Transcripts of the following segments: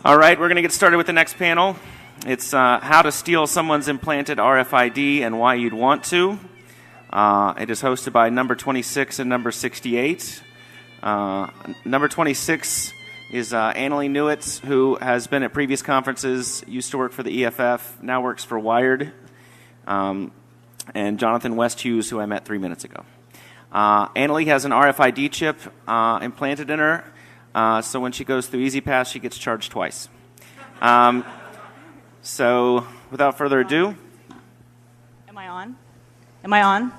All right, we're going to get started with the next panel. It's how to steal someone's implanted RFID and why you'd want to. It is hosted by number 26 and number 68. Number 26 is Annalee Newitz, who has been at previous conferences, used to work for the EFF, now works for Wired, and Jonathan Westhughes, who I met 3 minutes ago. Annalee has an RFID chip implanted in her, so when she goes through EasyPass, she gets charged twice. So without further ado. Am I on? Am I on?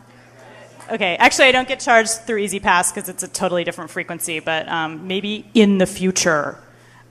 Okay, actually I don't get charged through EasyPass because it's a totally different frequency, but maybe in the future.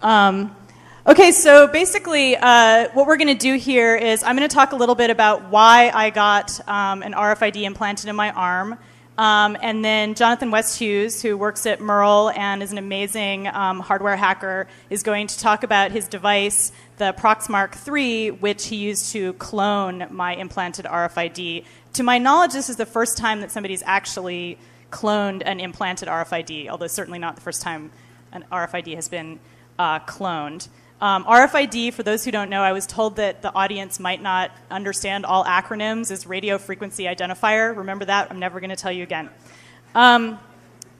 Okay, so basically what we're going to do here is I'm going to talk a little bit about why I got an RFID implanted in my arm. And then Jonathan Westhughes, who works at Merle and is an amazing hardware hacker, is going to talk about his device, the Proxmark 3, which he used to clone my implanted RFID. To my knowledge, this is the first time that somebody's actually cloned an implanted RFID, although certainly not the first time an RFID has been cloned. RFID, for those who don't know, I was told that the audience might not understand all acronyms, is radio frequency identifier. Remember that? I'm never going to tell you again.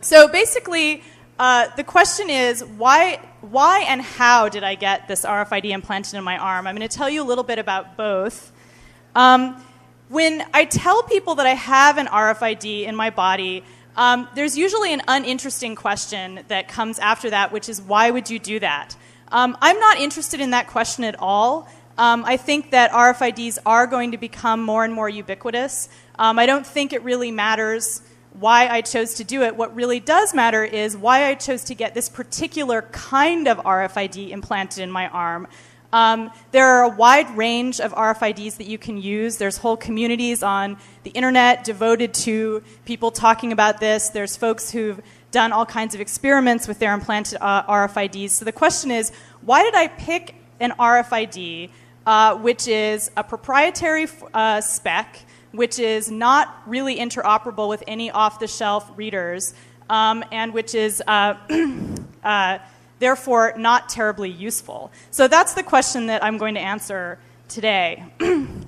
So basically, the question is, why and how did I get this RFID implanted in my arm? I'm going to tell you a little bit about both. When I tell people that I have an RFID in my body, there's usually an uninteresting question that comes after that, which is, why would you do that? I'm not interested in that question at all. I think that RFIDs are going to become more and more ubiquitous. I don't think it really matters why I chose to do it. What really does matter is why I chose to get this particular kind of RFID implanted in my arm. There are a wide range of RFIDs that you can use. There's whole communities on the internet devoted to people talking about this. There's folks who've done all kinds of experiments with their implanted RFIDs. So the question is, why did I pick an RFID, which is a proprietary spec, which is not really interoperable with any off-the-shelf readers, and which is therefore not terribly useful? So that's the question that I'm going to answer today.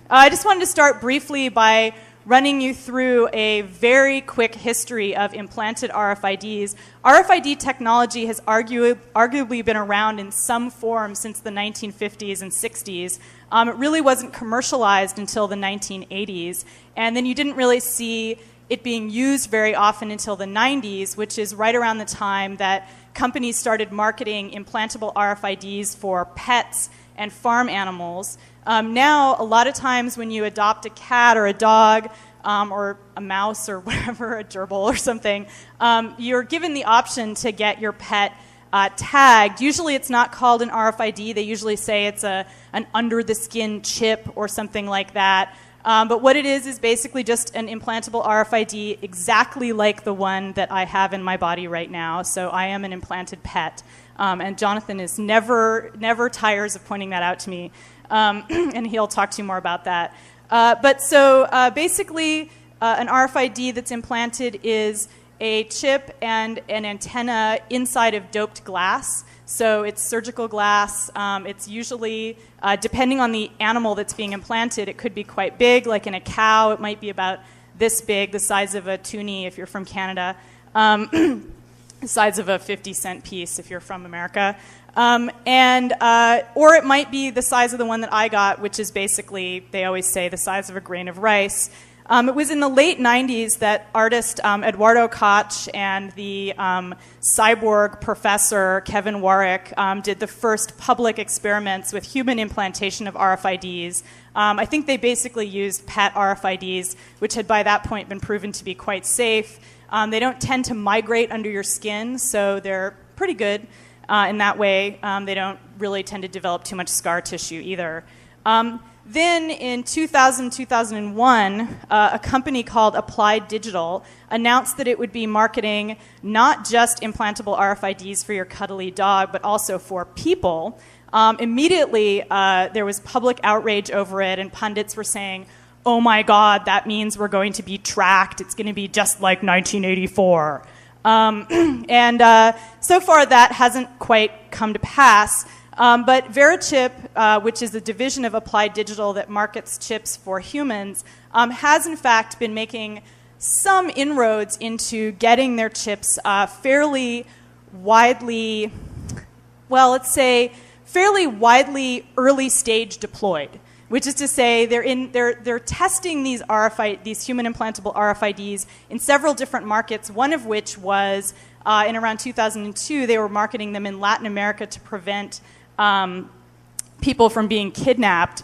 I just wanted to start briefly by running you through a very quick history of implanted RFIDs. RFID technology has arguably been around in some form since the 1950s and 60s. It really wasn't commercialized until the 1980s, and then you didn't really see it being used very often until the 90s, which is right around the time that companies started marketing implantable RFIDs for pets and farm animals. Now, a lot of times when you adopt a cat or a dog or a mouse or whatever, a gerbil or something, you're given the option to get your pet tagged. Usually it's not called an RFID. They usually say it's an under-the-skin chip or something like that. But what it is basically just an implantable RFID exactly like the one that I have in my body right now. So I am an implanted pet. And Jonathan is never tires of pointing that out to me. And he'll talk to you more about that. Basically, an RFID that's implanted is a chip and an antenna inside of doped glass. So it's surgical glass. It's usually, depending on the animal that's being implanted, it could be quite big, like in a cow. It might be about this big, the size of a toonie if you're from Canada, the size of a 50-cent piece if you're from America. Or it might be the size of the one that I got, which is basically, they always say, the size of a grain of rice. It was in the late 90s that artist Eduardo Koch and the cyborg professor Kevin Warwick did the first public experiments with human implantation of RFIDs. I think they basically used pet RFIDs, which had by that point been proven to be quite safe. They don't tend to migrate under your skin, so they're pretty good in that way. They don't really tend to develop too much scar tissue either. Then in 2001, a company called Applied Digital announced that it would be marketing not just implantable RFIDs for your cuddly dog, but also for people. Immediately, there was public outrage over it, and pundits were saying, oh my God, that means we're going to be tracked. It's going to be just like 1984. So far, that hasn't quite come to pass. But Verichip, which is a division of Applied Digital that markets chips for humans, has in fact been making some inroads into getting their chips fairly widely, well, let's say fairly widely early stage deployed. Which is to say, they're testing these human implantable RFIDs in several different markets. One of which was in around 2002, they were marketing them in Latin America to prevent people from being kidnapped.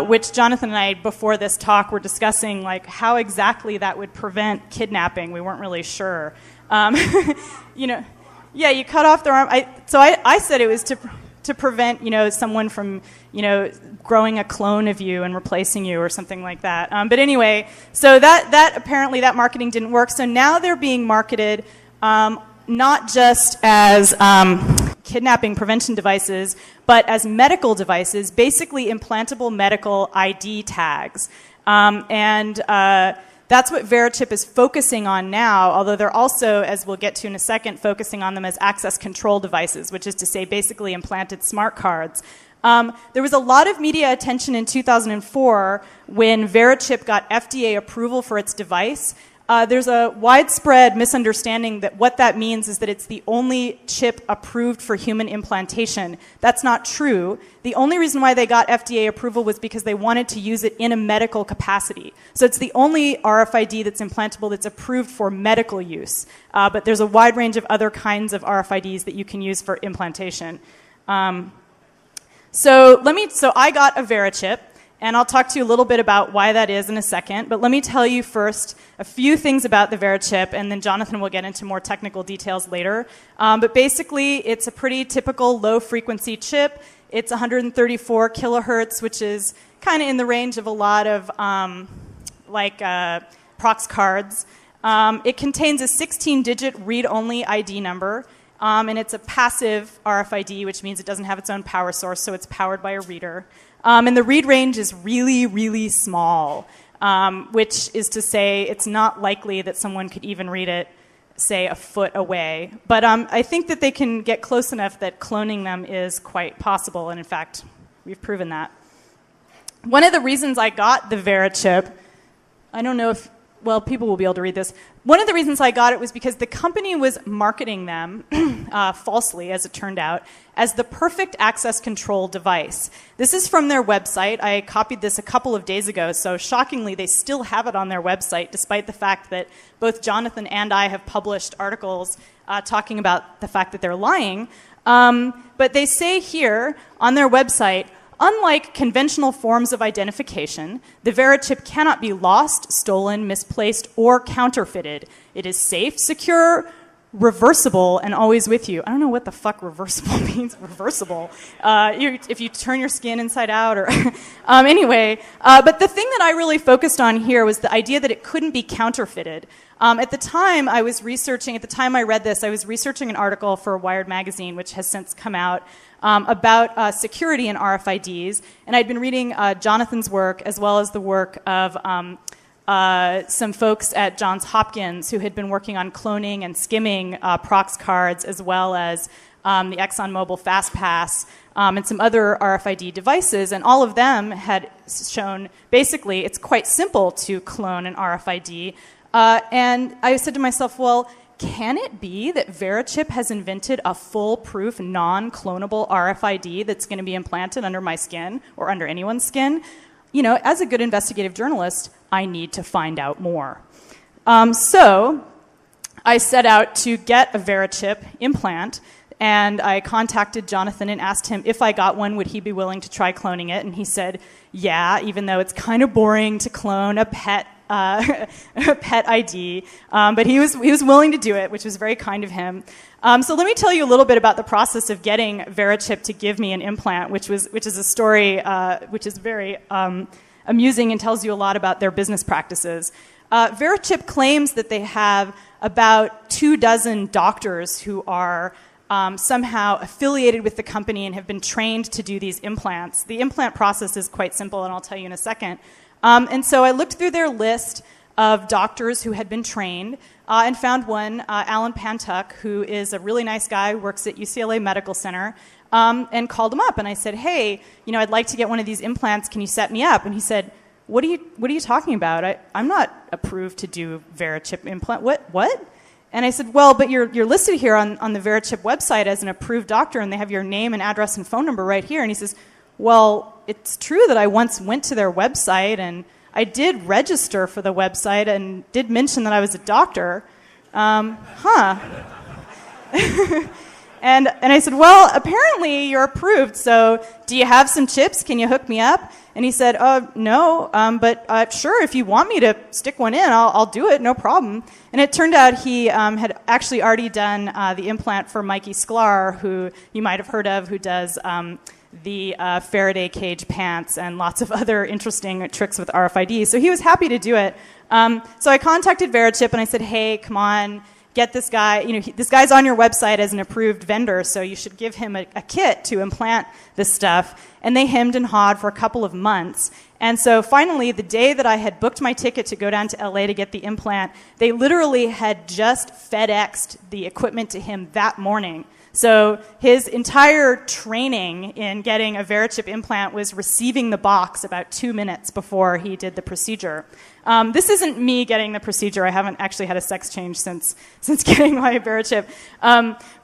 Which Jonathan and I, before this talk, were discussing like how exactly that would prevent kidnapping. We weren't really sure. You cut off their arm. So I said it was to prevent, someone from, growing a clone of you and replacing you or something like that. But anyway, so that apparently that marketing didn't work. So now they're being marketed not just as kidnapping prevention devices, but as medical devices, basically implantable medical ID tags. That's what Verichip is focusing on now, although they're also, as we'll get to in a second, focusing on them as access control devices, which is to say basically implanted smart cards. There was a lot of media attention in 2004 when Verichip got FDA approval for its device. There's a widespread misunderstanding that what that means is that it's the only chip approved for human implantation. That's not true. The only reason why they got FDA approval was because they wanted to use it in a medical capacity. So it's the only RFID that's implantable that's approved for medical use. But there's a wide range of other kinds of RFIDs that you can use for implantation. So I got a Verichip. And I'll talk to you a little bit about why that is in a second. But let me tell you first a few things about the Verichip, and then Jonathan will get into more technical details later. But basically, it's a pretty typical low-frequency chip. It's 134 kilohertz, which is kind of in the range of a lot of prox cards. It contains a 16-digit read-only ID number. And it's a passive RFID, which means it doesn't have its own power source, so it's powered by a reader. And the read range is really, really small, which is to say it's not likely that someone could even read it, say, a foot away. But I think that they can get close enough that cloning them is quite possible, and in fact, we've proven that. One of the reasons I got the Verichip, I don't know if, well, people will be able to read this. One of the reasons I got it was because the company was marketing them, falsely as it turned out, as the perfect access control device. This is from their website. I copied this a couple of days ago, so shockingly they still have it on their website, despite the fact that both Jonathan and I have published articles talking about the fact that they're lying. But they say here on their website, unlike conventional forms of identification, the Verichip cannot be lost, stolen, misplaced, or counterfeited. It is safe, secure, reversible, and always with you. I don't know what the fuck reversible means. Reversible. If you turn your skin inside out or... anyway, but the thing that I really focused on here was the idea that it couldn't be counterfeited. At the time I read this, I was researching an article for Wired magazine, which has since come out, about security in RFIDs. And I'd been reading Jonathan's work as well as the work of some folks at Johns Hopkins who had been working on cloning and skimming prox cards, as well as the ExxonMobil FastPass and some other RFID devices. And all of them had shown basically it's quite simple to clone an RFID. And I said to myself, well, can it be that Verichip has invented a foolproof, non-clonable RFID that's going to be implanted under my skin or under anyone's skin? As a good investigative journalist, I need to find out more. So I set out to get a Verichip implant, and I contacted Jonathan and asked him if I got one, would he be willing to try cloning it? And he said, yeah, even though it's kind of boring to clone a pet ID, but he was willing to do it, which was very kind of him. So let me tell you a little bit about the process of getting Verichip to give me an implant, which is a story which is very amusing and tells you a lot about their business practices. Verichip claims that they have about 24 doctors who are somehow affiliated with the company and have been trained to do these implants. The implant process is quite simple, and I'll tell you in a second. And so I looked through their list of doctors who had been trained and found one, Alan Pantuck, who is a really nice guy, works at UCLA Medical Center. and called him up. And I said, hey, I'd like to get one of these implants. Can you set me up? And he said, what are you talking about? I'm not approved to do VeriChip implant. What? And I said, well, but you're listed here on the VeriChip website as an approved doctor, and they have your name and address and phone number right here. And he says, well, it's true that I once went to their website, and I did register for the website and did mention that I was a doctor. And I said, well, apparently you're approved, so do you have some chips? Can you hook me up? And he said, no, but sure, if you want me to stick one in, I'll do it, no problem. And it turned out he had actually already done the implant for Mikey Sklar, who you might have heard of, who does the Faraday cage pants and lots of other interesting tricks with RFID. So he was happy to do it. So I contacted VeriChip and I said, hey, come on, get this guy, this guy's on your website as an approved vendor, so you should give him a kit to implant this stuff. And they hemmed and hawed for a couple of months. And so finally, the day that I had booked my ticket to go down to LA to get the implant, they literally had just FedExed the equipment to him that morning. So his entire training in getting a VeriChip implant was receiving the box about 2 minutes before he did the procedure. This isn't me getting the procedure. I haven't actually had a sex change since getting my VeriChip.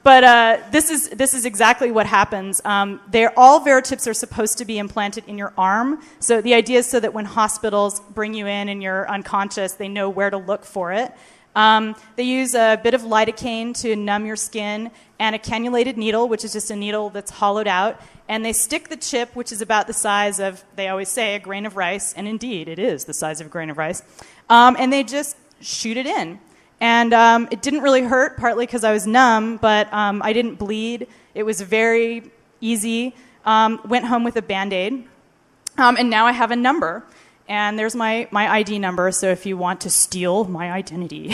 But this is exactly what happens. All VeriChips are supposed to be implanted in your arm. So the idea is so that when hospitals bring you in and you're unconscious, they know where to look for it. They use a bit of lidocaine to numb your skin and a cannulated needle, which is just a needle that's hollowed out. And they stick the chip, which is about the size of, they always say, a grain of rice. And indeed, it is the size of a grain of rice. And they just shoot it in. And it didn't really hurt, partly because I was numb, but I didn't bleed. It was very easy. Went home with a Band-Aid. And now I have a number. And there's my ID number, so if you want to steal my identity,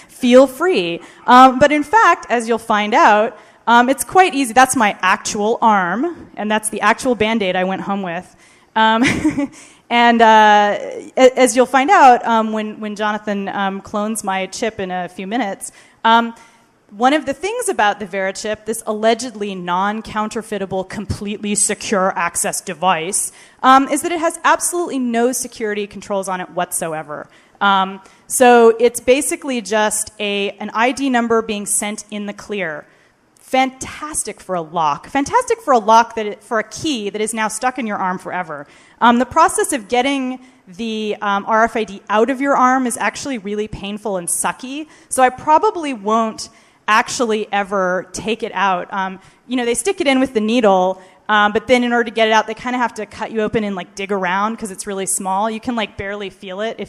feel free. But in fact, as you'll find out, it's quite easy. That's my actual arm, and that's the actual Band-Aid I went home with. And as you'll find out, when Jonathan clones my chip in a few minutes, one of the things about the VeriChip, this allegedly non-counterfeitable, completely secure access device, is that it has absolutely no security controls on it whatsoever. So it's basically just an ID number being sent in the clear. Fantastic for a lock. Fantastic for a lock, for a key that is now stuck in your arm forever. The process of getting the RFID out of your arm is actually really painful and sucky, so I probably won't actually ever take it out. They stick it in with the needle, but then in order to get it out, they kind of have to cut you open and dig around because it's really small. You can barely feel it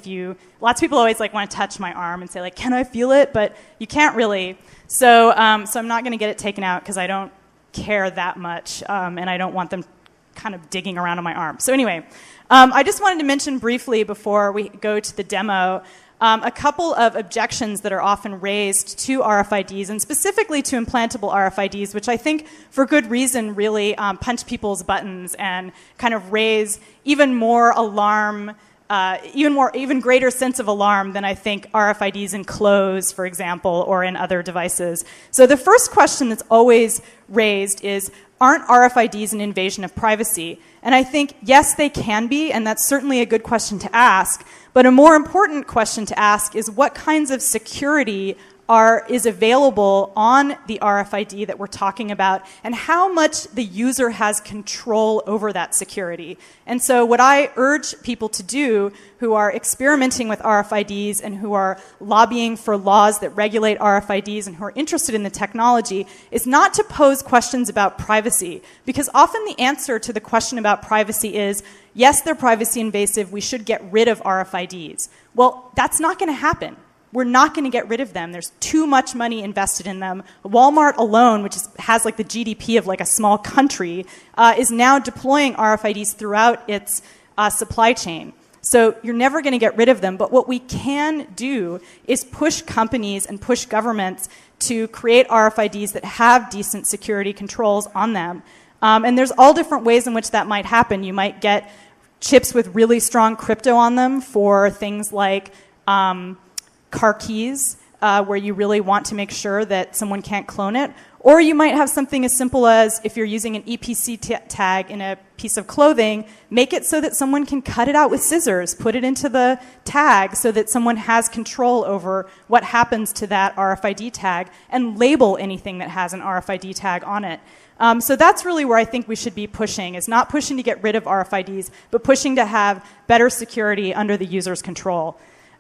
lots of people always want to touch my arm and say can I feel it? But you can't really. So I'm not going to get it taken out because I don't care that much, and I don't want them kind of digging around on my arm. So anyway, I just wanted to mention briefly before we go to the demo a couple of objections that are often raised to RFIDs, and specifically to implantable RFIDs, which I think, for good reason, really punch people's buttons and kind of raise even more alarm, even greater sense of alarm than I think RFIDs in clothes, for example, or in other devices. So the first question that's always raised is, aren't RFIDs an invasion of privacy? And I think, yes, they can be, and that's certainly a good question to ask. But a more important question to ask is what kinds of security is available on the RFID that we're talking about, and how much the user has control over that security. And so what I urge people to do who are experimenting with RFIDs and who are lobbying for laws that regulate RFIDs and who are interested in the technology is not to pose questions about privacy, because often the answer to the question about privacy is, yes, they're privacy invasive, we should get rid of RFIDs. Well, that's not going to happen. We're not going to get rid of them. There's too much money invested in them. Walmart alone, which has the GDP of a small country, is now deploying RFIDs throughout its supply chain. So you're never going to get rid of them. But what we can do is push companies and push governments to create RFIDs that have decent security controls on them. And there's all different ways in which that might happen. You might get chips with really strong crypto on them for things like car keys, where you really want to make sure that someone can't clone it. Or you might have something as simple as, if you're using an EPC tag in a piece of clothing, make it so that someone can cut it out with scissors, put it into the tag so that someone has control over what happens to that RFID tag, and label anything that has an RFID tag on it. So that's really where I think we should be pushing, is not pushing to get rid of RFIDs, but pushing to have better security under the user's control.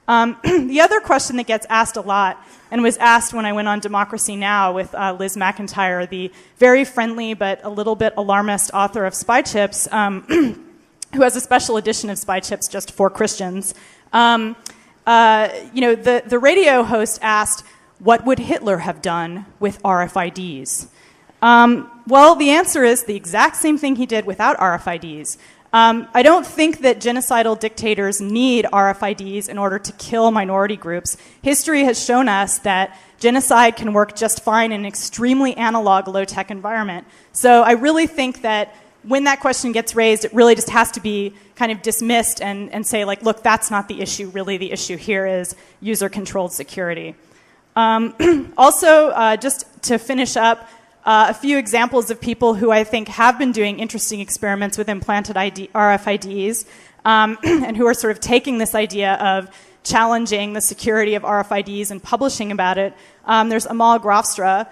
The other question that gets asked a lot, and was asked when I went on Democracy Now! With Liz McIntyre, the very friendly but a little bit alarmist author of Spy Chips, who has a special edition of Spy Chips just for Christians. The radio host asked, what would Hitler have done with RFIDs? Well, the answer is the exact same thing he did without RFIDs. I don't think that genocidal dictators need RFIDs in order to kill minority groups. History has shown us that genocide can work just fine in an extremely analog, low-tech environment. So I really think that when that question gets raised, it really just has to be kind of dismissed and say, like, look, that's not the issue. Really, the issue here is user-controlled security. Also, just to finish up, a few examples of people who I think have been doing interesting experiments with implanted RFIDs and who are sort of taking this idea of challenging the security of RFIDs and publishing about it. There's Amal Grafstra,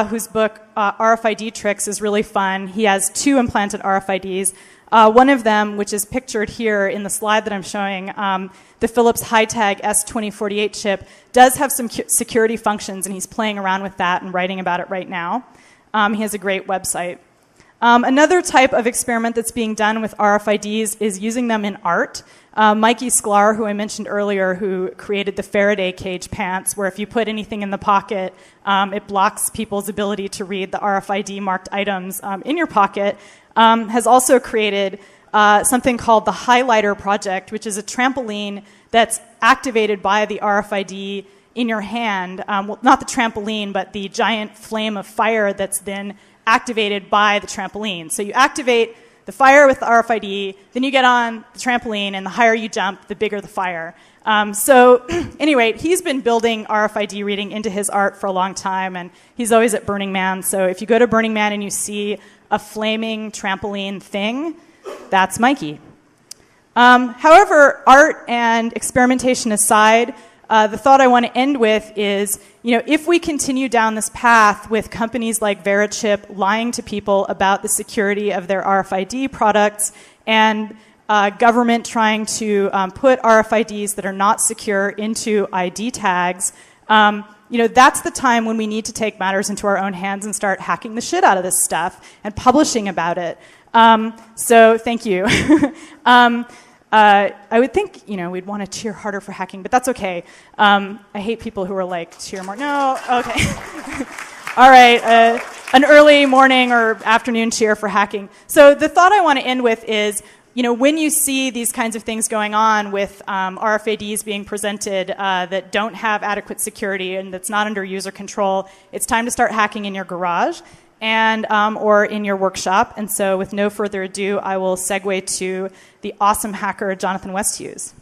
whose book RFID Tricks is really fun. He has 2 implanted RFIDs. One of them, which is pictured here in the slide that I'm showing, the Philips HiTag S2048 chip, does have some security functions, and he's playing around with that and writing about it right now. He has a great website. Another type of experiment that's being done with RFIDs is using them in art. Mikey Sklar, who I mentioned earlier, who created the Faraday cage pants, where if you put anything in the pocket, it blocks people's ability to read the RFID marked items in your pocket, has also created something called the Highlighter Project, which is a trampoline that's activated by the RFID in your hand, well, not the trampoline, but the giant flame of fire that's then activated by the trampoline. So you activate the fire with the RFID, then you get on the trampoline, and the higher you jump, the bigger the fire. So anyway, he's been building RFID reading into his art for a long time, and he's always at Burning Man. So if you go to Burning Man and you see a flaming trampoline thing, that's Mikey. However, art and experimentation aside, the thought I want to end with is, if we continue down this path with companies like Verichip lying to people about the security of their RFID products, and government trying to put RFIDs that are not secure into ID tags, that's the time when we need to take matters into our own hands and start hacking the shit out of this stuff and publishing about it. So thank you. I would think, we'd want to cheer harder for hacking, but that's okay. I hate people who are like, cheer more. No, okay. All right, an early morning or afternoon cheer for hacking. So the thought I want to end with is, when you see these kinds of things going on with RFIDs being presented that don't have adequate security and that's not under user control, it's time to start hacking in your garage and or in your workshop. And so with no further ado, I will segue to the awesome hacker, Jonathan Westhughes.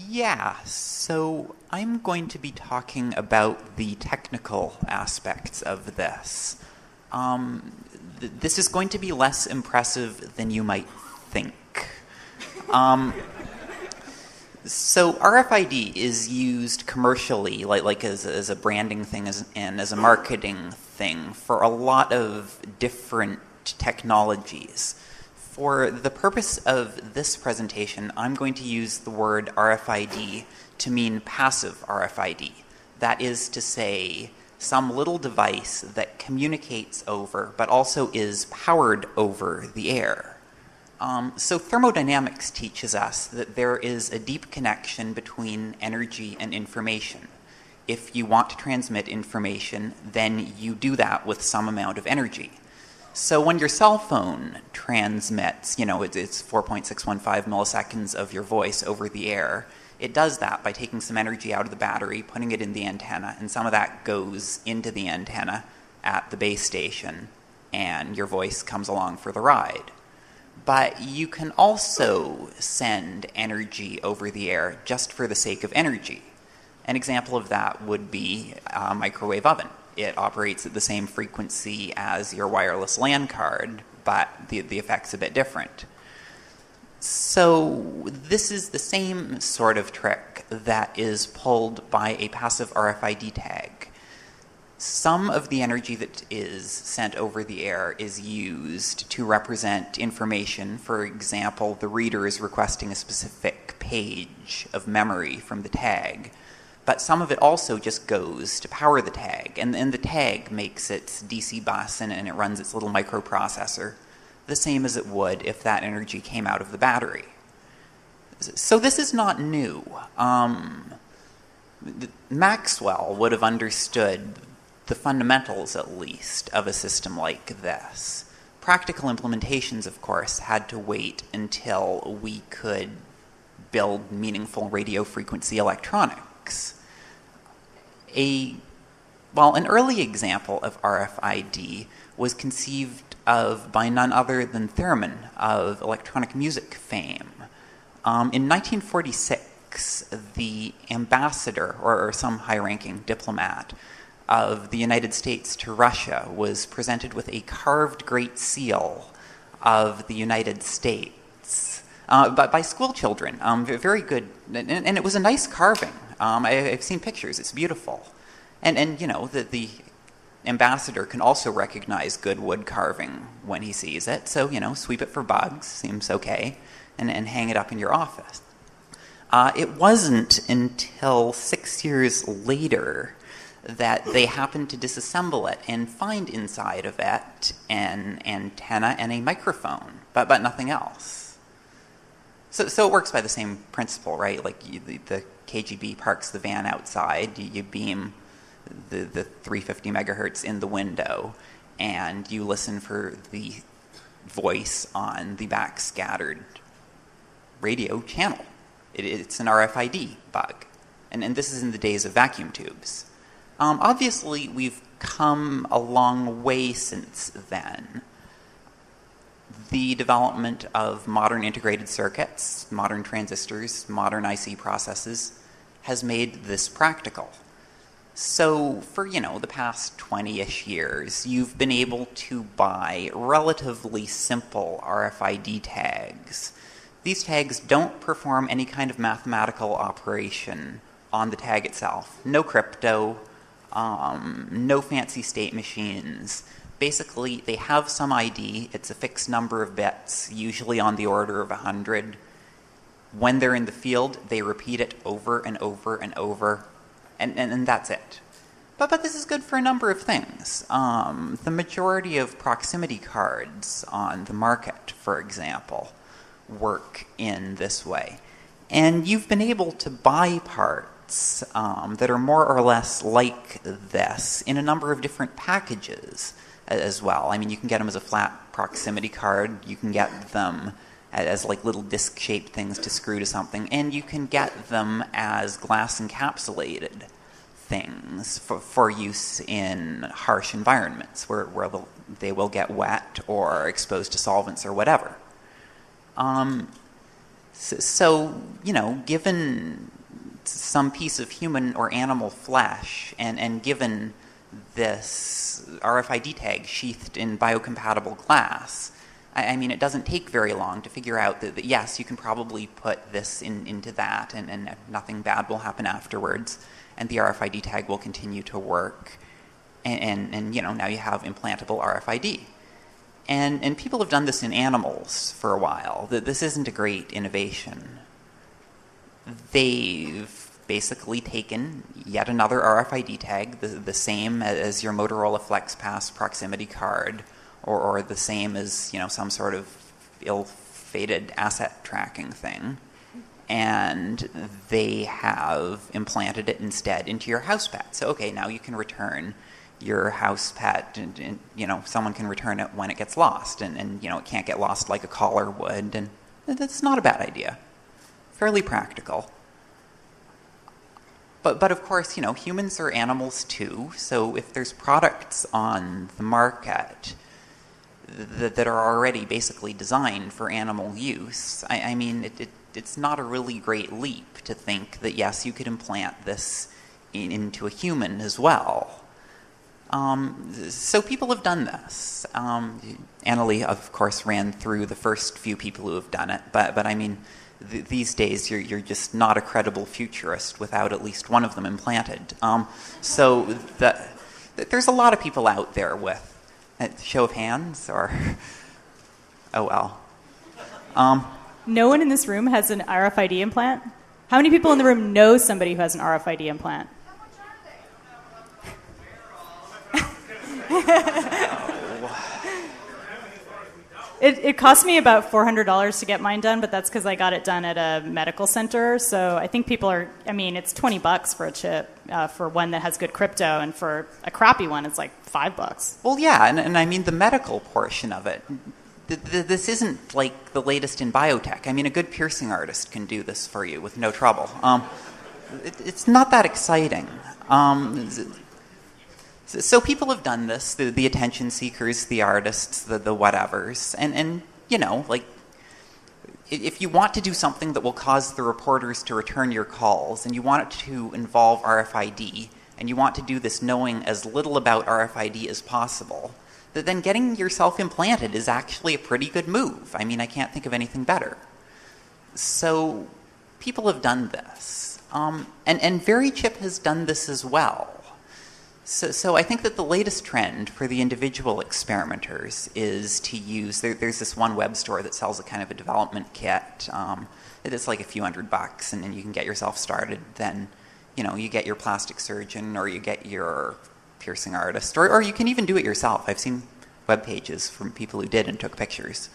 Yeah, so I'm going to be talking about the technical aspects of this. This is going to be less impressive than you might think. So RFID is used commercially, like as a branding thing and as a marketing thing for a lot of different technologies. For the purpose of this presentation, I'm going to use the word RFID to mean passive RFID. That is to say, some little device that communicates over, but also is powered over the air. So thermodynamics teaches us that there is a deep connection between energy and information. If you want to transmit information, then you do that with some amount of energy. So when your cell phone transmits, it's 4.615 milliseconds of your voice over the air, it does that by taking some energy out of the battery, putting it in the antenna, and some of that goes into the antenna at the base station, and your voice comes along for the ride. but you can also send energy over the air just for the sake of energy. An example of that would be a microwave oven. It operates at the same frequency as your wireless LAN card, but the effect's a bit different. So this is the same sort of trick that is pulled by a passive RFID tag. Some of the energy that is sent over the air is used to represent information. For example, the reader is requesting a specific page of memory from the tag. But some of it also just goes to power the tag. And the tag makes its DC bus and it runs its little microprocessor, the same as it would if that energy came out of the battery. So this is not new. Maxwell would have understood the fundamentals, at least, of a system like this. Practical implementations, of course, had to wait until we could build meaningful radio frequency electronics. An early example of RFID was conceived of by none other than Theremin of electronic music fame. In 1946, the ambassador, or some high-ranking diplomat, of the United States to Russia was presented with a carved Great Seal of the United States by school children. Very good, and it was a nice carving. I've seen pictures. It's beautiful. And you know, the ambassador can also recognize good wood carving when he sees it. So, you know, sweep it for bugs. Seems okay. And hang it up in your office. It wasn't until 6 years later that they happened to disassemble it and find inside of it an antenna and a microphone, but nothing else. So it works by the same principle, right? Like the KGB parks the van outside, you beam the 350 megahertz in the window, and you listen for the voice on the backscattered radio channel. It's an RFID bug. And this is in the days of vacuum tubes. Obviously, we've come a long way since then. The development of modern integrated circuits, modern transistors, modern IC processes has made this practical. So for, the past 20-ish years, you've been able to buy relatively simple RFID tags. These tags don't perform any kind of mathematical operation on the tag itself. No crypto, no fancy state machines. Basically, they have some ID. It's a fixed number of bits, usually on the order of 100. When they're in the field, they repeat it over and over and over, and that's it. But this is good for a number of things. The majority of proximity cards on the market, for example, work in this way. And you've been able to buy parts that are more or less like this in a number of different packages as well. I mean, you can get them as a flat proximity card, you can get them as like little disc-shaped things to screw to something, and you can get them as glass encapsulated things for use in harsh environments where they will get wet or exposed to solvents or whatever. So, given some piece of human or animal flesh and given this RFID tag sheathed in biocompatible glass, I mean, it doesn't take very long to figure out that yes, you can probably put this into that and nothing bad will happen afterwards, and the RFID tag will continue to work, and now you have implantable RFID. And people have done this in animals for a while. This isn't a great innovation. They've basically taken yet another RFID tag, the same as your Motorola FlexPass proximity card, or the same as some sort of ill-fated asset tracking thing, and they have implanted it instead into your house pet. So okay, now you can return your house pet, and someone can return it when it gets lost, and it can't get lost like a collar would, and that's not a bad idea. Fairly practical. But of course, humans are animals too, so if there's products on the market that are already basically designed for animal use. I mean, it's not a really great leap to think that, yes, you could implant this into a human as well. So people have done this. Annalee, of course, ran through the first few people who have done it, but I mean, these days you're just not a credible futurist without at least one of them implanted. So there's a lot of people out there with, show of hands, or, oh well. No one in this room has an RFID implant? How many people in the room know somebody who has an RFID implant? It cost me about $400 to get mine done, but that's because I got it done at a medical center. So I think people are, I mean, it's $20 for a chip for one that has good crypto, and for a crappy one, it's like $5. Well, yeah, and I mean the medical portion of it. This isn't like the latest in biotech. I mean, a good piercing artist can do this for you with no trouble. It's not that exciting. So people have done this, the attention seekers, the artists, the whatevers, and you know, like, if you want to do something that will cause the reporters to return your calls, and you want it to involve RFID, and you want to do this knowing as little about RFID as possible, then getting yourself implanted is actually a pretty good move. I mean, I can't think of anything better. So people have done this. And VeriChip has done this as well. So I think that the latest trend for the individual experimenters is to use, there's this one web store that sells a kind of a development kit. It's like a few $100, and then you can get yourself started. Then, you know, you get your plastic surgeon, or you get your piercing artist, or you can even do it yourself. I've seen web pages from people who did and took pictures.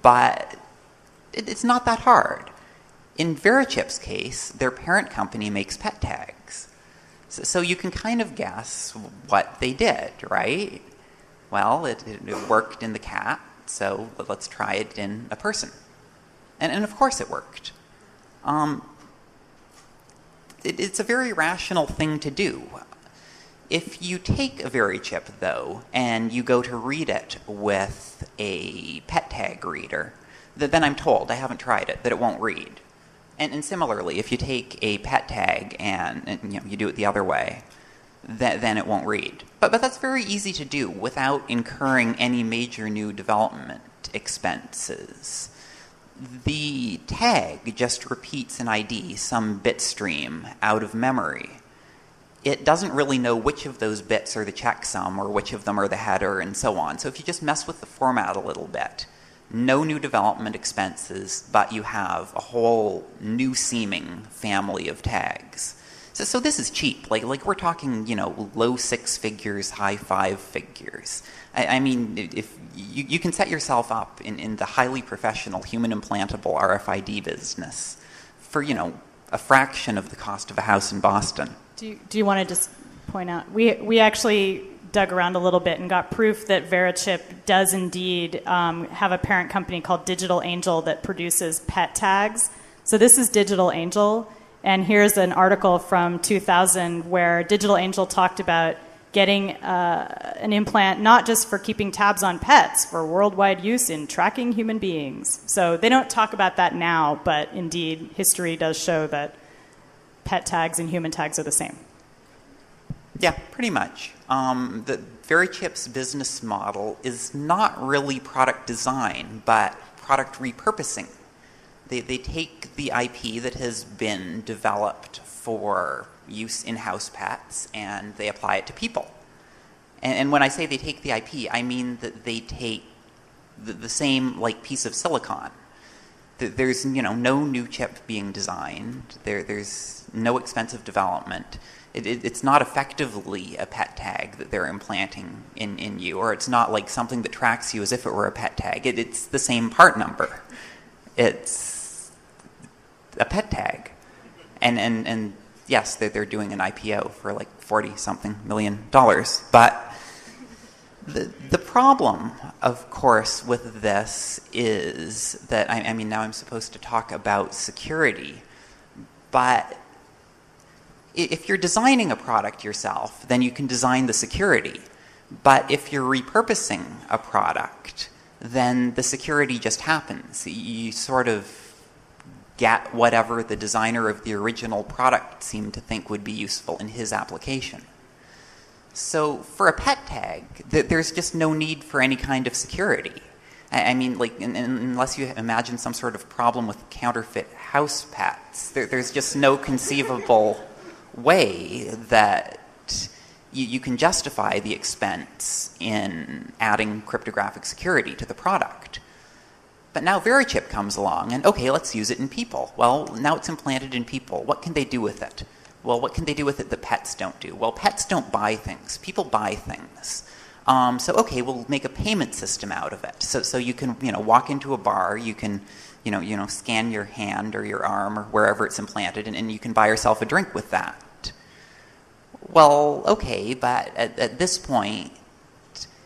But it's not that hard. In VeriChip's case, their parent company makes pet tags. So you can kind of guess what they did, right? Well, it worked in the cat, so let's try it in a person. And of course it worked. It's a very rational thing to do. If you take a VeriChip, though, and you go to read it with a pet tag reader, then I'm told, I haven't tried it, that it won't read. And similarly, if you take a pet tag and you know, you do it the other way, then it won't read. But that's very easy to do without incurring any major new development expenses. The tag just repeats an ID, some bit stream, out of memory. It doesn't really know which of those bits are the checksum or which of them are the header and so on. So if you just mess with the format a little bit, no new development expenses, but you have a whole new seeming family of tags. So this is cheap. Like we're talking, you know, low 6 figures, high 5 figures. I mean, if you can set yourself up in the highly professional human implantable RFID business for, you know, a fraction of the cost of a house in Boston. Do you want to just point out, we actually dug around a little bit and got proof that VeriChip does indeed have a parent company called Digital Angel that produces pet tags. So this is Digital Angel, and here's an article from 2000 where Digital Angel talked about getting an implant not just for keeping tabs on pets, for worldwide use in tracking human beings. So they don't talk about that now, but indeed history does show that pet tags and human tags are the same. Yeah, pretty much. The VeriChip's business model is not really product design, but product repurposing. They take the IP that has been developed for use in house pets and they apply it to people. And when I say they take the IP, I mean that they take the same like piece of silicon. There's no new chip being designed. There's no expensive development. It's not effectively a pet tag that they're implanting in you, or it's not like something that tracks you as if it were a pet tag. It's the same part number. It's a pet tag. And yes, they're doing an IPO for like $40-something million. But the problem, of course, with this is that, I mean, now I'm supposed to talk about security, but if you're designing a product yourself, then you can design the security. But if you're repurposing a product, then the security just happens. You sort of get whatever the designer of the original product seemed to think would be useful in his application. So for a pet tag, there's just no need for any kind of security. I mean, like, unless you imagine some sort of problem with counterfeit house pets, there's just no conceivable way that you can justify the expense in adding cryptographic security to the product. But now VeriChip comes along, and okay, let's use it in people. Well, now it's implanted in people. What can they do with it? Well, what can they do with it that pets don't do? Well, pets don't buy things. People buy things. So okay, we'll make a payment system out of it. So you can, walk into a bar, you can, scan your hand or your arm or wherever it's implanted, and you can buy yourself a drink with that. Well, okay, but at this point,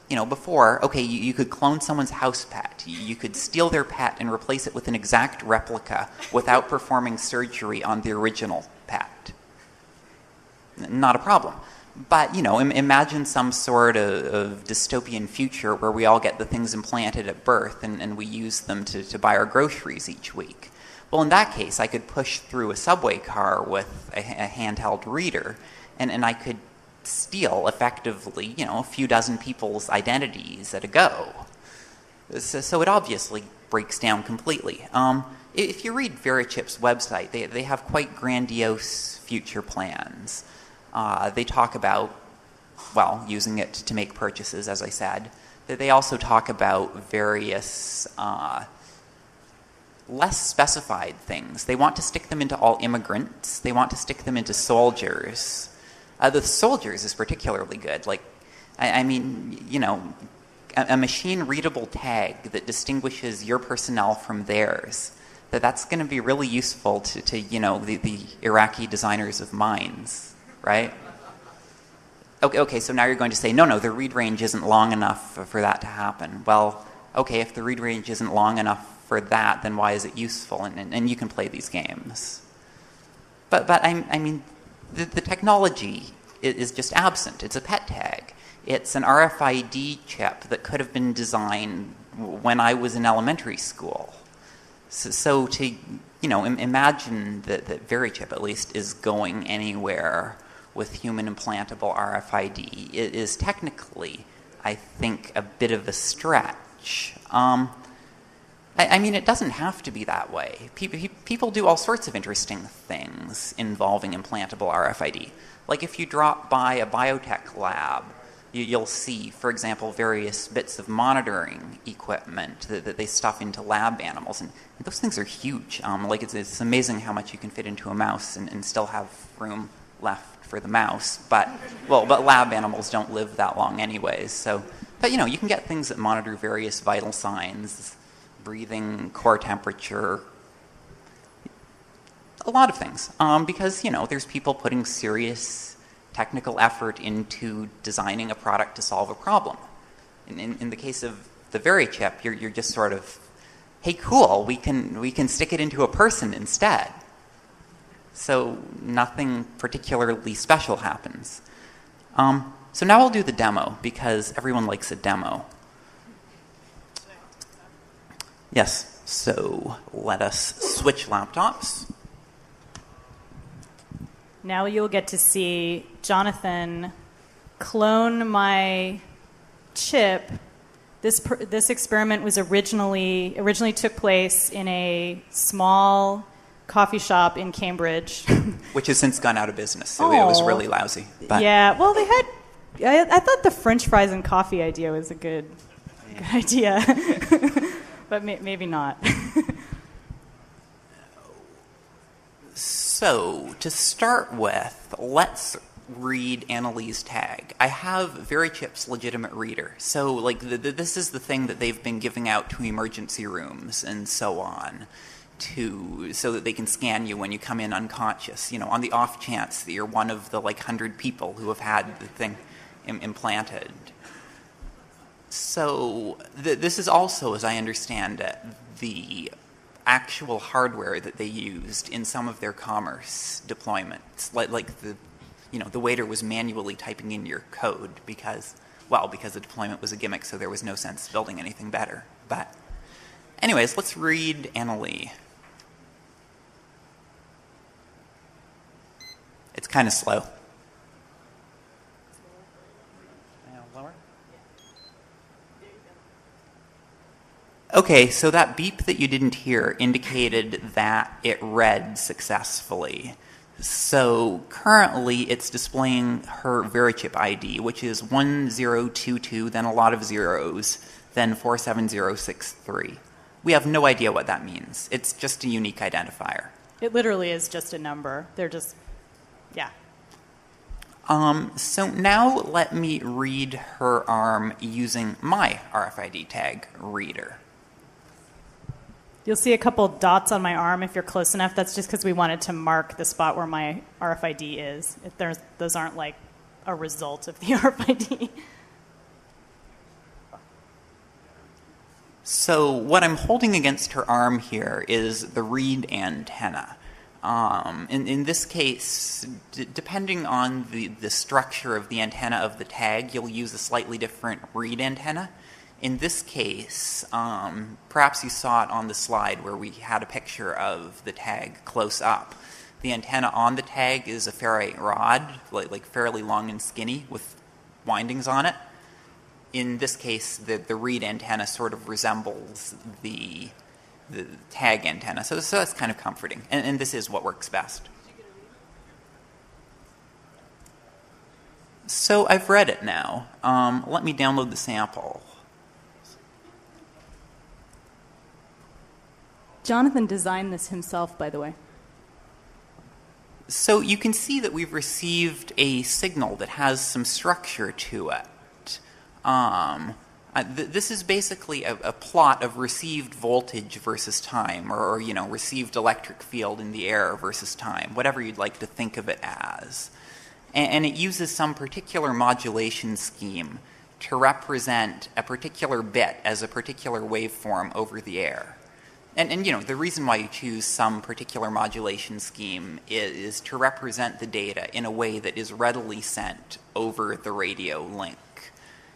before, okay, you could clone someone's house pet. You could steal their pet and replace it with an exact replica without performing surgery on the original pet. Not a problem. But, imagine some sort of dystopian future where we all get the things implanted at birth and we use them to buy our groceries each week. Well, in that case, I could push through a subway car with a handheld reader, and I could steal, effectively, a few dozen people's identities at a go. So it obviously breaks down completely. If you read VeriChip's website, they have quite grandiose future plans. They talk about, using it to make purchases, as I said. They also talk about various less specified things. They want to stick them into all immigrants. They want to stick them into soldiers. The soldiers is particularly good. Like, I mean, a machine-readable tag that distinguishes your personnel from theirs, that's going to be really useful to the Iraqi designers of mines, right? Okay, so now you're going to say, no, the read range isn't long enough for that to happen. Well, okay, if the read range isn't long enough for that, then why is it useful? And you can play these games. But I mean, the technology is just absent. It's a pet tag. It's an RFID chip that could have been designed when I was in elementary school. So to, imagine that VeriChip, at least, is going anywhere with human implantable RFID is technically, I think, a bit of a stretch. I mean, it doesn't have to be that way. People do all sorts of interesting things involving implantable RFID. Like if you drop by a biotech lab, you'll see, for example, various bits of monitoring equipment that they stuff into lab animals. And those things are huge. It's amazing how much you can fit into a mouse and still have room left for the mouse. But lab animals don't live that long anyways. But you can get things that monitor various vital signs, breathing, core temperature, a lot of things. Because, there's people putting serious technical effort into designing a product to solve a problem. In the case of the VeriChip, you're just sort of, hey, cool, we can stick it into a person instead. So nothing particularly special happens. So now I'll do the demo, because everyone likes a demo. Yes, so let us switch laptops. Now you'll get to see Jonathan clone my chip. This experiment was originally took place in a small coffee shop in Cambridge, which has since gone out of business. So it was really lousy. But. Yeah, well, they had. I thought the French fries and coffee idea was a good idea, but maybe not. So, to start with, let's read Annalee's tag. I have VeriChip's legitimate reader. So, this is the thing that they've been giving out to emergency rooms and so on, so that they can scan you when you come in unconscious, on the off chance that you're one of the 100 people who have had the thing implanted. So, this is also, as I understand it, the actual hardware that they used in some of their commerce deployments, the waiter was manually typing in your code because well, because the deployment was a gimmick, so there was no sense building anything better. But anyways, let's read Annalee. It's kind of slow. Lower? Okay, so that beep that you didn't hear indicated that it read successfully. So currently it's displaying her VeriChip ID, which is 1022, then a lot of zeros, then 47063. We have no idea what that means. It's just a unique identifier. It literally is just a number. They're just, yeah. So now let me read her arm using my RFID tag reader. You'll see a couple dots on my arm if you're close enough. That's just because we wanted to mark the spot where my RFID is. Those aren't like a result of the RFID. So what I'm holding against her arm here is the read antenna. In this case, depending on the structure of the antenna of the tag, you'll use a slightly different read antenna. In this case, perhaps you saw it on the slide where we had a picture of the tag close up. The antenna on the tag is a ferrite rod, like fairly long and skinny with windings on it. In this case, the read antenna sort of resembles the tag antenna, so that's kind of comforting, and this is what works best. So I've read it now. Let me download the sample. Jonathan designed this himself, by the way. So you can see that we've received a signal that has some structure to it. This is basically a plot of received voltage versus time, or received electric field in the air versus time, whatever you'd like to think of it as. And it uses some particular modulation scheme to represent a particular bit as a particular waveform over the air. And the reason why you choose some particular modulation scheme is to represent the data in a way that is readily sent over the radio link.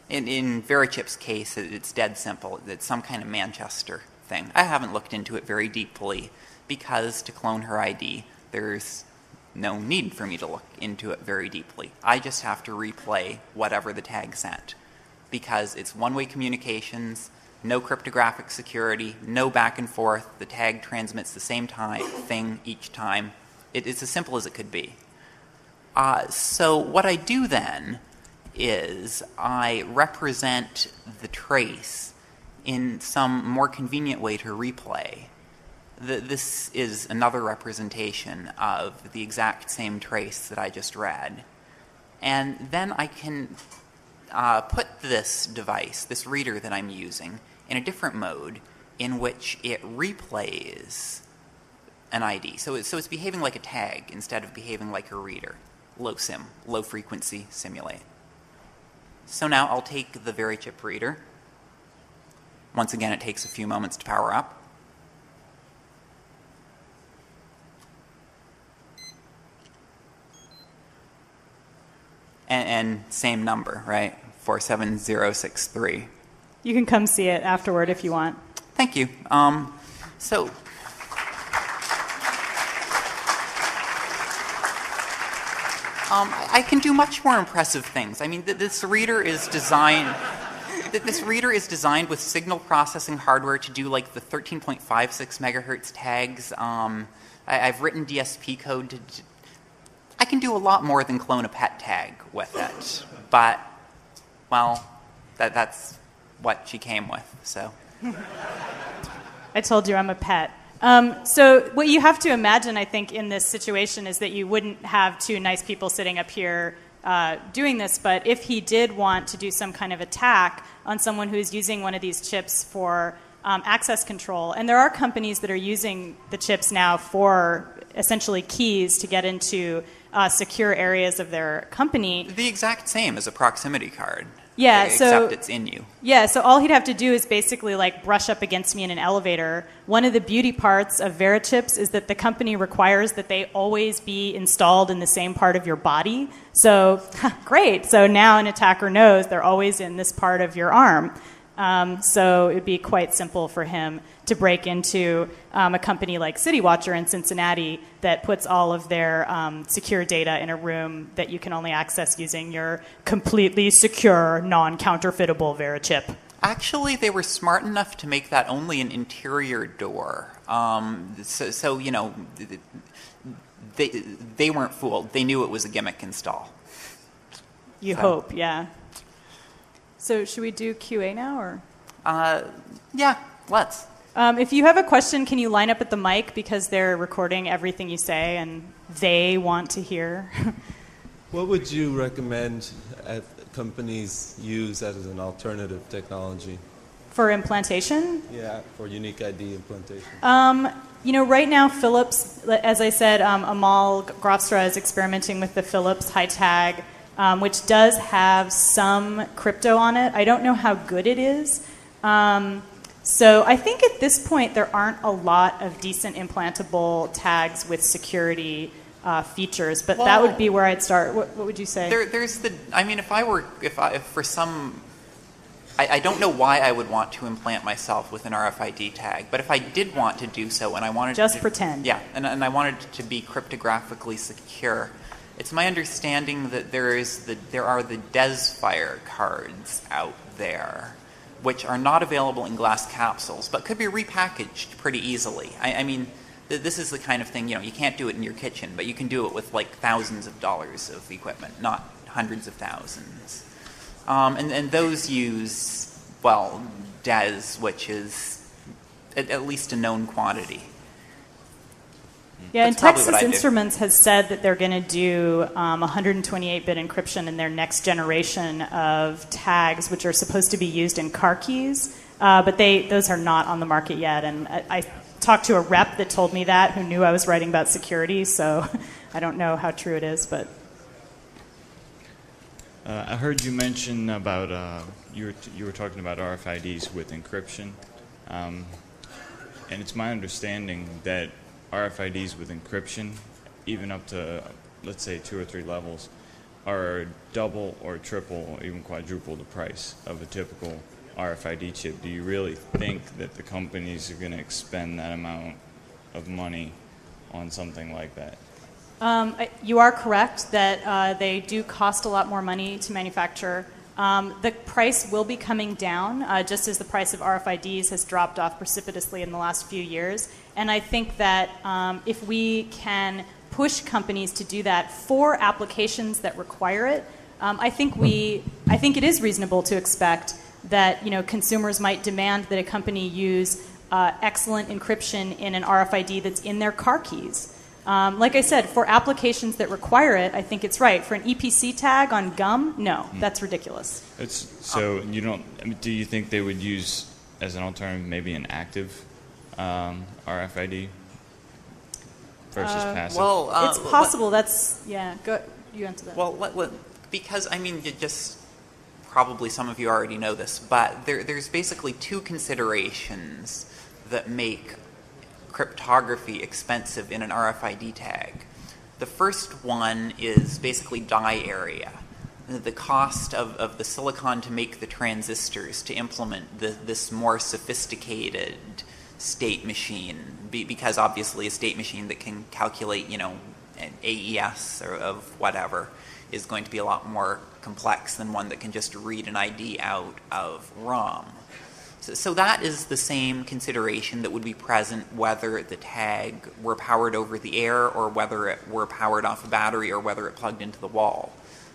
In VeriChip's case, it's dead simple. It's some kind of Manchester thing. I haven't looked into it very deeply because to clone her ID, there's no need for me to look into it very deeply. I just have to replay whatever the tag sent because it's one-way communications, no cryptographic security, no back and forth. The tag transmits the same thing each time. It's as simple as it could be. So what I do then is I represent the trace in some more convenient way to replay. This is another representation of the exact same trace that I just read. And then I can put this device, this reader that I'm using, in a different mode in which it replays an ID. So it's behaving like a tag instead of behaving like a reader. Low frequency simulate. So now I'll take the VeriChip reader. Once again, it takes a few moments to power up. And same number, right? 47063. You can come see it afterward if you want. Thank you. So I can do much more impressive things. I mean, this reader is designed. This reader is designed with signal processing hardware to do like the 13.56 megahertz tags. I've written DSP code to. I can do a lot more than clone a pet tag with it, but well, that's what she came with. So. I told you I'm a pet. So what you have to imagine, I think, in this situation is that you wouldn't have two nice people sitting up here doing this, but if he did want to do some kind of attack on someone who's using one of these chips for access control, and there are companies that are using the chips now for essentially keys to get into secure areas of their company. The exact same as a proximity card. Yeah, except it's in you. Yeah, so all he'd have to do is basically like brush up against me in an elevator. One of the beauty parts of Verichips is that the company requires that they always be installed in the same part of your body. So great. So now an attacker knows they're always in this part of your arm. So it would be quite simple for him to break into a company like City Watcher in Cincinnati that puts all of their secure data in a room that you can only access using your completely secure, non-counterfeitable Verichip. Actually, they were smart enough to make that only an interior door. So you know, they weren't fooled. They knew it was a gimmick install. You hope, yeah. So should we do QA now, or? Yeah, let's. If you have a question, can you line up at the mic because they're recording everything you say and they want to hear? What would you recommend companies use as an alternative technology? For implantation? Yeah, for unique ID implantation. You know, right now Philips, as I said, Amal Grafstra is experimenting with the Philips high tag, which does have some crypto on it. I don't know how good it is. So I think at this point there aren't a lot of decent implantable tags with security features, but that would be where I'd start. What would you say? There's the. I mean, if for some, I don't know why I would want to implant myself with an RFID tag, but if I did want to do so and I wanted just pretend. Yeah, and I wanted it to be cryptographically secure. It's my understanding that there are the DesFire cards out there, which are not available in glass capsules, but could be repackaged pretty easily. I mean, this is the kind of thing, you know, you can't do it in your kitchen, but you can do it with like thousands of dollars of equipment, not hundreds of thousands. And those use, well, DES, which is at least a known quantity. Yeah, That's and Texas probably what I do. Instruments has said that they're going to do 128-bit encryption in their next generation of tags, which are supposed to be used in car keys, but those are not on the market yet. And I talked to a rep that told me that, who knew I was writing about security, so I don't know how true it is, but... I heard you mention about, you were talking about RFIDs with encryption, and it's my understanding that RFIDs with encryption, even up to, let's say, 2 or 3 levels, are double or triple or even quadruple the price of a typical RFID chip. Do you really think that the companies are going to expend that amount of money on something like that? You are correct that they do cost a lot more money to manufacture. The price will be coming down, just as the price of RFIDs has dropped off precipitously in the last few years. And I think that if we can push companies to do that for applications that require it, I think it is reasonable to expect that, you know, consumers might demand that a company use excellent encryption in an RFID that's in their car keys. Like I said, for applications that require it, I think it's right. For an EPC tag on gum, no, that's ridiculous. So you don't. I mean, do you think they would use as an alternative maybe an active RFID versus passive? Well, It's possible. Go. You answer that. Well, because I mean, probably some of you already know this, but there's basically 2 considerations that make cryptography expensive in an RFID tag. The first one is basically die area. The cost of the silicon to make the transistors to implement this more sophisticated state machine, because obviously a state machine that can calculate, you know, an AES or of whatever is going to be a lot more complex than one that can just read an ID out of ROM. So that is the same consideration that would be present whether the tag were powered over the air or whether it were powered off a battery or whether it plugged into the wall.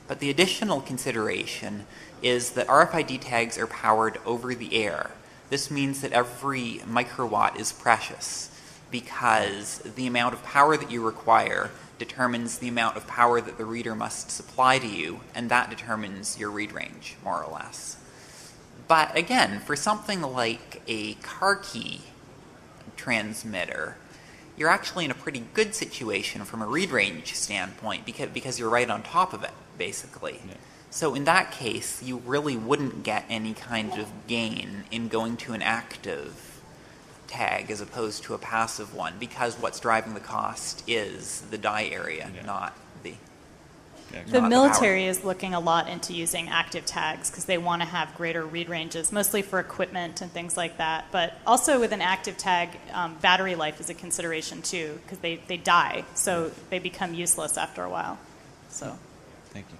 But the additional consideration is that RFID tags are powered over the air. This means that every microwatt is precious because the amount of power that you require determines the amount of power that the reader must supply to you, and that determines your read range, more or less. But again, for something like a car key transmitter, you're actually in a pretty good situation from a read range standpoint because you're right on top of it, basically. Yeah. So in that case, you really wouldn't get any kind of gain in going to an active tag as opposed to a passive one, because what's driving the cost is the die area, not the... The military is looking a lot into using active tags because they want to have greater read ranges, mostly for equipment and things like that. But also with an active tag, battery life is a consideration too, because they die, so they become useless after a while. So, Thank you.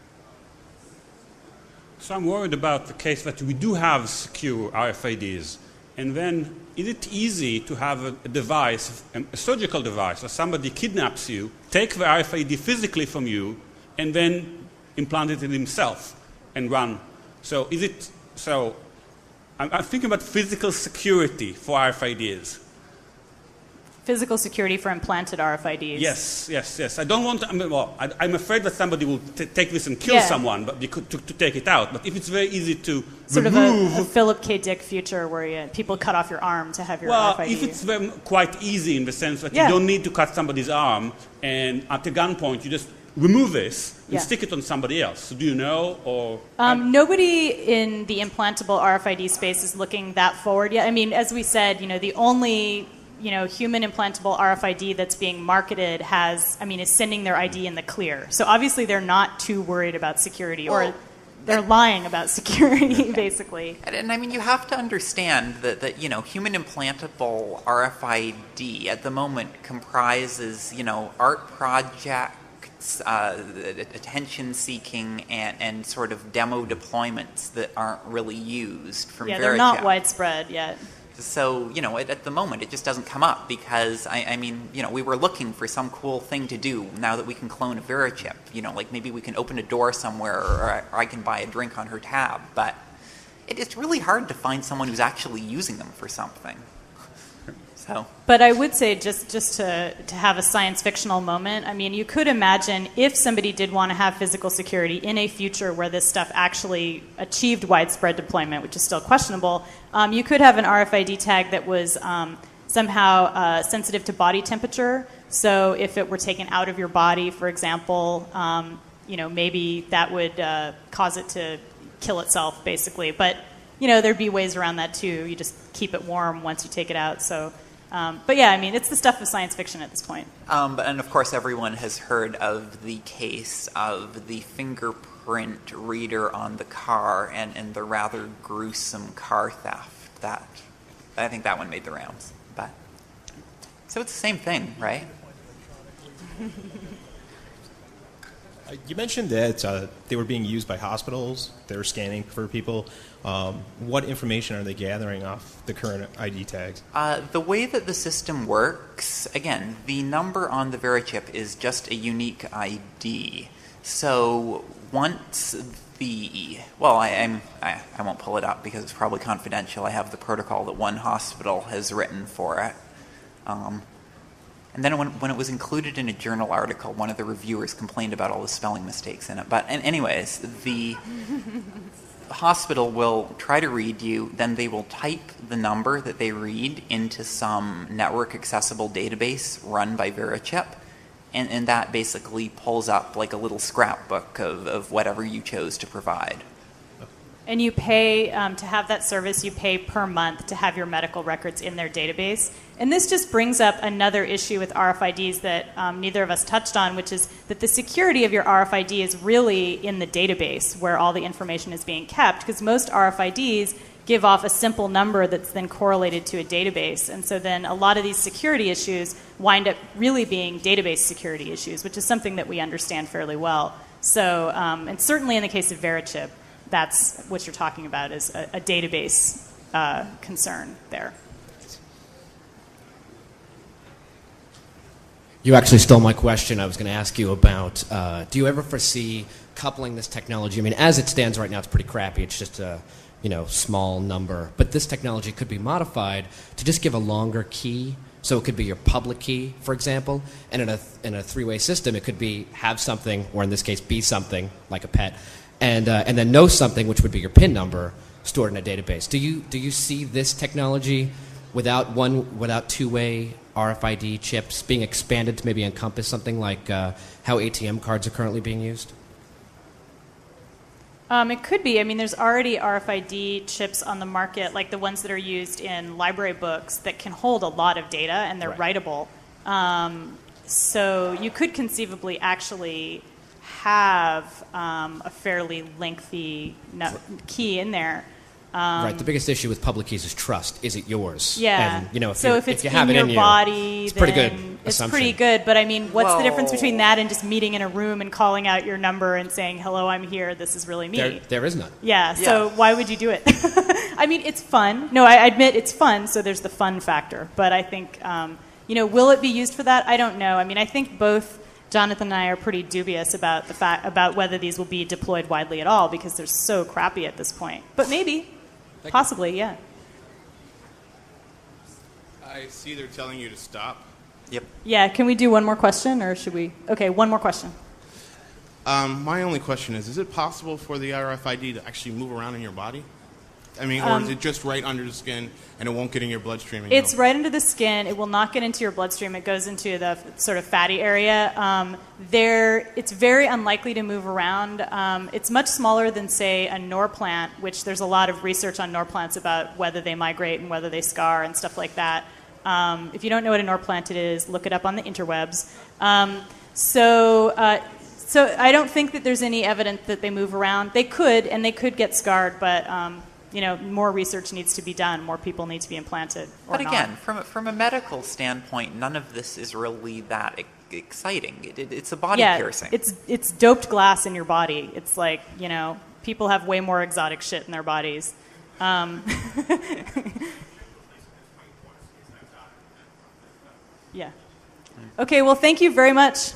So I'm worried about the case that we do have secure RFIDs, and then is it easy to have a device, a surgical device, where somebody kidnaps you, take the RFID physically from you, and then implant it in himself and run? So is it, so I'm thinking about physical security for RFIDs. physical security for implanted RFIDs. Yes. I don't want to, I'm afraid that somebody will take this and kill someone but to take it out. But if it's very easy to sort remove... of a Philip K. Dick future where people cut off your arm to have your RFID. Well, if it's quite easy in the sense that you don't need to cut somebody's arm, and at the gunpoint you just remove this and stick it on somebody else. So do you know, or... Nobody in the implantable RFID space is looking that forward yet. I mean, as we said, the only... human implantable RFID that's being marketed is sending their ID in the clear. So obviously they're not too worried about security, or they're lying about security, basically. And I mean, you have to understand that human implantable RFID at the moment comprises, art projects, attention-seeking, and sort of demo deployments that aren't really used from they're not widespread yet. So, at the moment, it just doesn't come up because, we were looking for some cool thing to do now that we can clone a VeriChip. Like maybe we can open a door somewhere, or I can buy a drink on her tab. But it's really hard to find someone who's actually using them for something. So. But I would say, just to have a science fictional moment, you could imagine if somebody did want to have physical security in a future where this stuff actually achieved widespread deployment, which is still questionable, you could have an RFID tag that was somehow sensitive to body temperature. So if it were taken out of your body, for example, maybe that would cause it to kill itself, basically. But, there'd be ways around that, too. You just keep it warm once you take it out. So... it's the stuff of science fiction at this point. And of course, everyone has heard of the case of the fingerprint reader on the car and the rather gruesome car theft. I think that one made the rounds. But so it's the same thing, right? You mentioned that they were being used by hospitals. They were scanning for people. What information are they gathering off the current ID tags? The way that the system works, again, the number on the VeriChip is just a unique ID. So once I won't pull it up because it's probably confidential. I have the protocol that one hospital has written for it. And then when it was included in a journal article, one of the reviewers complained about all the spelling mistakes in it. But anyways, the hospital will try to read you, then they will type the number that they read into some network-accessible database run by VeriChip, and that basically pulls up like a little scrapbook of whatever you chose to provide. And you pay, to have that service, you pay per month to have your medical records in their database. And this just brings up another issue with RFIDs that neither of us touched on, which is that the security of your RFID is really in the database where all the information is being kept, because most RFIDs give off a simple number that's then correlated to a database. And so then a lot of these security issues wind up really being database security issues, which is something that we understand fairly well. So, and certainly in the case of VeriChip, that's what you're talking about, is a database concern there. You actually stole my question. I was going to ask you about, do you ever foresee coupling this technology? As it stands right now, it's pretty crappy. It's just a small number. But this technology could be modified to just give a longer key. So it could be your public key, for example. And in a three-way system, it could be have something, or in this case, be something, like a pet, and then know something, which would be your PIN number, stored in a database. Do you see this technology without two-way RFID chips being expanded to maybe encompass something like how ATM cards are currently being used? It could be. I mean, there's already RFID chips on the market, like the ones that are used in library books that can hold a lot of data, and they're writable. So you could conceivably actually have a fairly lengthy key in there. Right. The biggest issue with public keys is trust. Is it yours? Yeah. And, you know, so if it's you have in it your in body, it's pretty good. It's Assumption. pretty good. But I mean, what's the difference between that and just meeting in a room and calling out your number and saying, "Hello, I'm here. This is really me." There is none. Yeah. So why would you do it? I mean, it's fun. No, I admit it's fun. So there's the fun factor. But I think, you know, will it be used for that? I don't know. I mean, I think both Jonathan and I are pretty dubious about about whether these will be deployed widely at all because they're so crappy at this point. But maybe. Possibly, yeah. I see they're telling you to stop. Yep. Yeah, can we do one more question, or should we? Okay, one more question. My only question is it possible for the RFID to actually move around in your body? I mean, or is it just right under the skin and it won't get in your bloodstream? It's right under the skin. It will not get into your bloodstream. It goes into the sort of fatty area. It's very unlikely to move around. It's much smaller than, say, a Norplant, which there's a lot of research on Norplants about whether they migrate and whether they scar and stuff like that. If you don't know what a Norplant is, look it up on the interwebs. So I don't think that there's any evidence that they move around. They could, and they could get scarred, but you know, more research needs to be done. More people need to be implanted. But again, from a medical standpoint, none of this is really that exciting. It's a body piercing. It's doped glass in your body. It's like, you know, people have way more exotic shit in their bodies. Yeah. Okay. Well, thank you very much.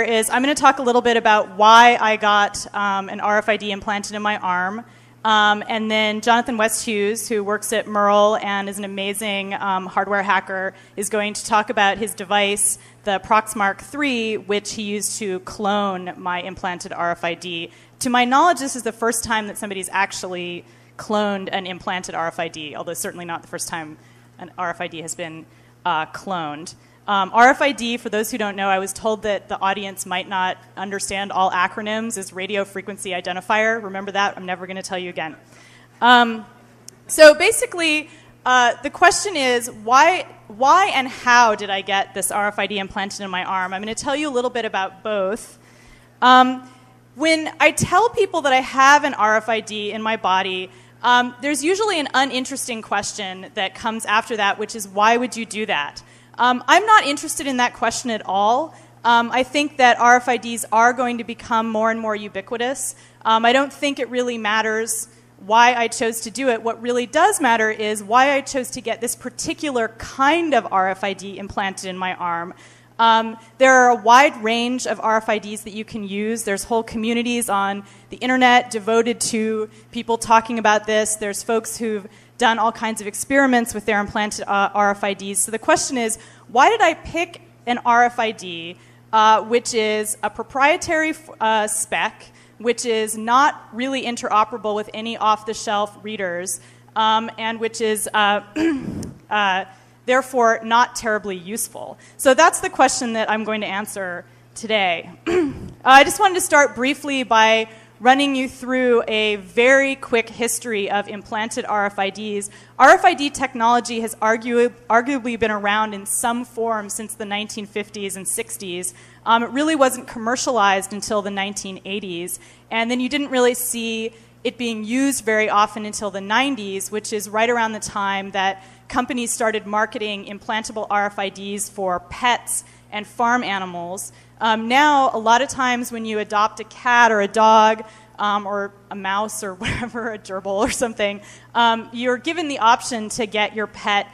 I'm going to talk a little bit about why I got an RFID implanted in my arm. And then Jonathan Westhughes, who works at Merle and is an amazing hardware hacker, is going to talk about his device, the Proxmark 3, which he used to clone my implanted RFID. To my knowledge, this is the first time that somebody's actually cloned an implanted RFID, although certainly not the first time an RFID has been cloned. RFID, for those who don't know, I was told that the audience might not understand all acronyms, is radio frequency identifier. Remember that? I'm never going to tell you again. So basically, the question is, why and how did I get this RFID implanted in my arm? I'm going to tell you a little bit about both. When I tell people that I have an RFID in my body, there's usually an uninteresting question that comes after that, which is, why would you do that? I'm not interested in that question at all. I think that RFIDs are going to become more and more ubiquitous. I don't think it really matters why I chose to do it. What really does matter is why I chose to get this particular kind of RFID implanted in my arm. There are a wide range of RFIDs that you can use. There's whole communities on the internet devoted to people talking about this. There's folks who've done all kinds of experiments with their implanted RFIDs. So the question is, why did I pick an RFID, which is a proprietary spec, which is not really interoperable with any off-the-shelf readers, and which is therefore not terribly useful? So that's the question that I'm going to answer today. I just wanted to start briefly by running you through a very quick history of implanted RFIDs. RFID technology has arguably been around in some form since the 1950s and 60s. It really wasn't commercialized until the 1980s, and then you didn't really see it being used very often until the 90s, which is right around the time that companies started marketing implantable RFIDs for pets and farm animals. Now, a lot of times when you adopt a cat or a dog or a mouse or whatever, a gerbil or something, you're given the option to get your pet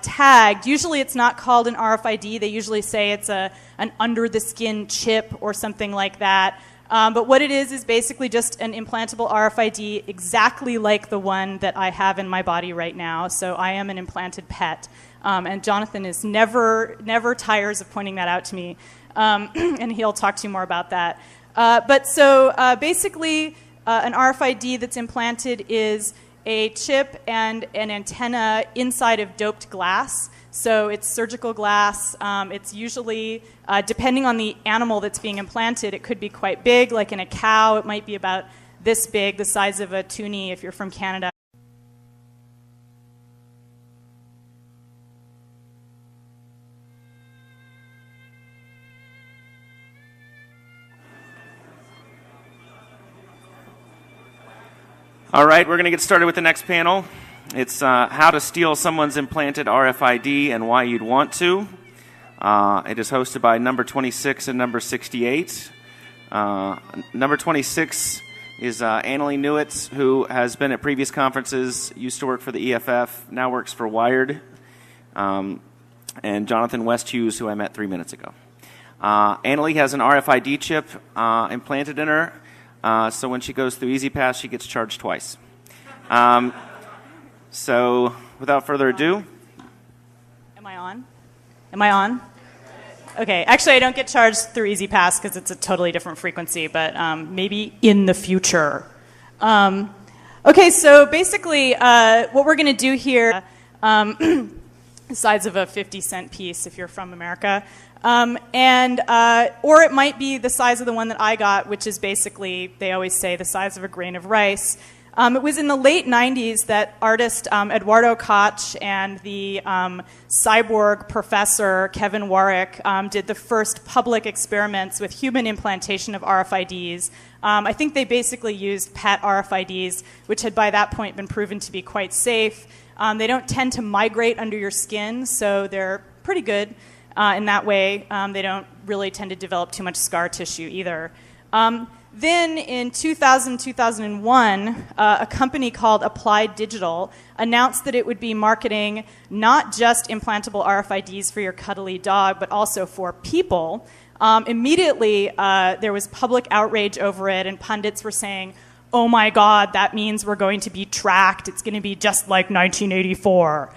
tagged. Usually it's not called an RFID. They usually say it's an under-the-skin chip or something like that. But what it is basically just an implantable RFID exactly like the one that I have in my body right now. So I am an implanted pet. And Jonathan is never tires of pointing that out to me. And he'll talk to you more about that. Basically, an RFID that's implanted is a chip and an antenna inside of doped glass. So it's surgical glass. It's usually, depending on the animal that's being implanted, it could be quite big. Like in a cow, it might be about this big, the size of a toonie if you're from Canada. All right, we're going to get started with the next panel. It's how to steal someone's implanted RFID and why you'd want to. It is hosted by number 26 and number 68. Number 26 is Annalee Newitz, who has been at previous conferences, used to work for the EFF, now works for Wired, and Jonathan Westhughes, who I met 3 minutes ago. Annalee has an RFID chip implanted in her. So when she goes through EasyPass, she gets charged twice. So without further ado. Am I on? Am I on? Okay. Actually, I don't get charged through EasyPass because it's a totally different frequency, but maybe in the future. Okay, so basically what we're going to do here, the size of a 50-cent piece if you're from America. Or it might be the size of the one that I got, which is basically, they always say, the size of a grain of rice. It was in the late 90s that artist Eduardo Koch and the cyborg professor Kevin Warwick did the first public experiments with human implantation of RFIDs. I think they basically used PET RFIDs, which had by that point been proven to be quite safe. They don't tend to migrate under your skin, so they're pretty good. In that way, they don't really tend to develop too much scar tissue either. Then in 2001, a company called Applied Digital announced that it would be marketing not just implantable RFIDs for your cuddly dog, but also for people. Immediately, there was public outrage over it, and pundits were saying, oh my God, that means we're going to be tracked. It's going to be just like 1984.